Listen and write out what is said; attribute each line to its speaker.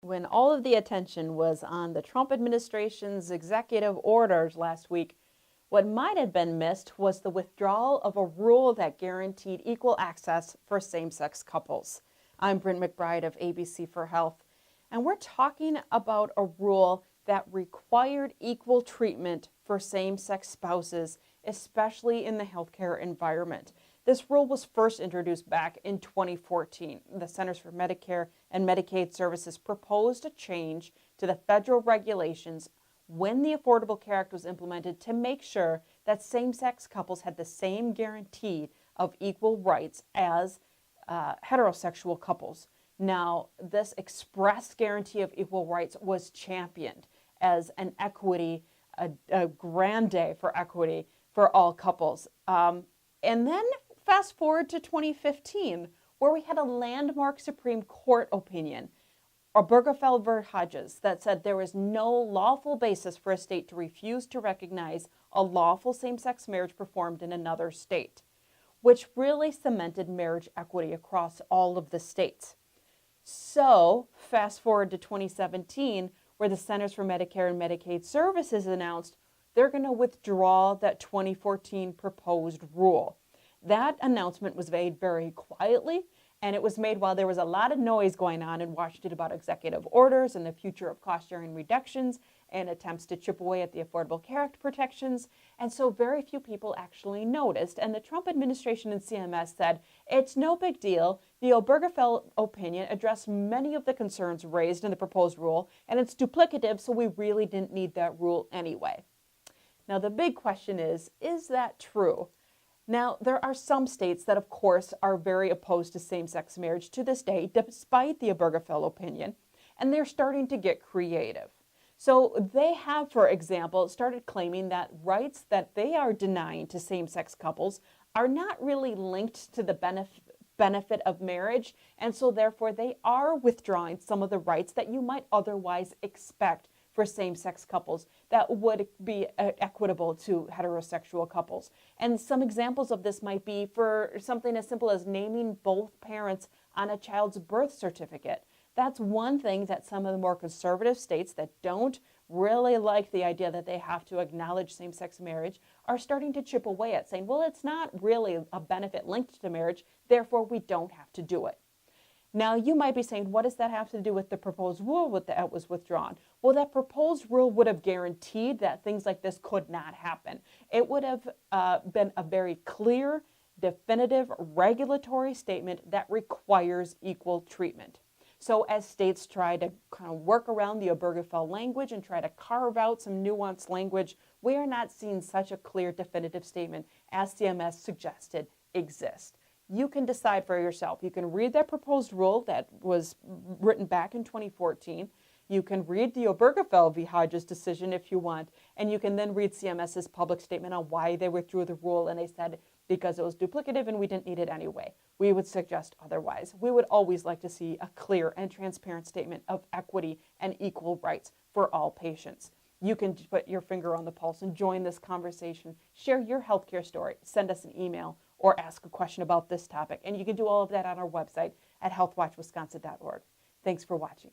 Speaker 1: When all of the attention was on the Trump administration's executive orders last week, what might have been missed was the withdrawal of a rule that guaranteed equal access for same-sex couples. I'm Bryn McBride of ABC for Health, and we're talking about a rule that required equal treatment for same-sex spouses, especially in the healthcare environment. This rule was first introduced back in 2014. The Centers for Medicare and Medicaid Services proposed a change to the federal regulations when the Affordable Care Act was implemented to make sure that same-sex couples had the same guarantee of equal rights as heterosexual couples. Now, this express guarantee of equal rights was championed as an equity, a grand day for equity for all couples. And then fast forward to 2015, where we had a landmark Supreme Court opinion, Obergefell v. Hodges, that said there is no lawful basis for a state to refuse to recognize a lawful same-sex marriage performed in another state, which really cemented marriage equity across all of the states. So fast forward to 2017, where the Centers for Medicare and Medicaid Services announced they're going to withdraw that 2014 proposed rule. That announcement was made very quietly, and it was made while there was a lot of noise going on in Washington about executive orders and the future of cost-sharing reductions and attempts to chip away at the Affordable Care Act protections. And so very few people actually noticed. And the Trump administration and CMS said, it's no big deal. The Obergefell opinion addressed many of the concerns raised in the proposed rule, and it's duplicative, so we really didn't need that rule anyway. Now, the big question is that true? Now, there are some states that, of course, are very opposed to same-sex marriage to this day, despite the Obergefell opinion, and they're starting to get creative. So they have, for example, started claiming that rights that they are denying to same-sex couples are not really linked to the benefit of marriage, and so therefore they are withdrawing some of the rights that you might otherwise expect for same-sex couples that would be equitable to heterosexual couples. And some examples of this might be for something as simple as naming both parents on a child's birth certificate. That's one thing that some of the more conservative states that don't really like the idea that they have to acknowledge same-sex marriage are starting to chip away at, saying, well, it's not really a benefit linked to marriage, therefore we don't have to do it. Now, you might be saying, what does that have to do with the proposed rule that was withdrawn? Well, that proposed rule would have guaranteed that things like this could not happen. It would have been a very clear, definitive regulatory statement that requires equal treatment. So as states try to kind of work around the Obergefell language and try to carve out some nuanced language, we are not seeing such a clear, definitive statement as CMS suggested exist. You can decide for yourself. You can read that proposed rule that was written back in 2014. You can read the Obergefell v. Hodges decision if you want, and you can then read CMS's public statement on why they withdrew the rule, and they said because it was duplicative and we didn't need it anyway. We would suggest otherwise. We would always like to see a clear and transparent statement of equity and equal rights for all patients. You can put your finger on the pulse and join this conversation. Share your healthcare story. Send us an email or ask a question about this topic. And you can do all of that on our website at healthwatchwisconsin.org. Thanks for watching.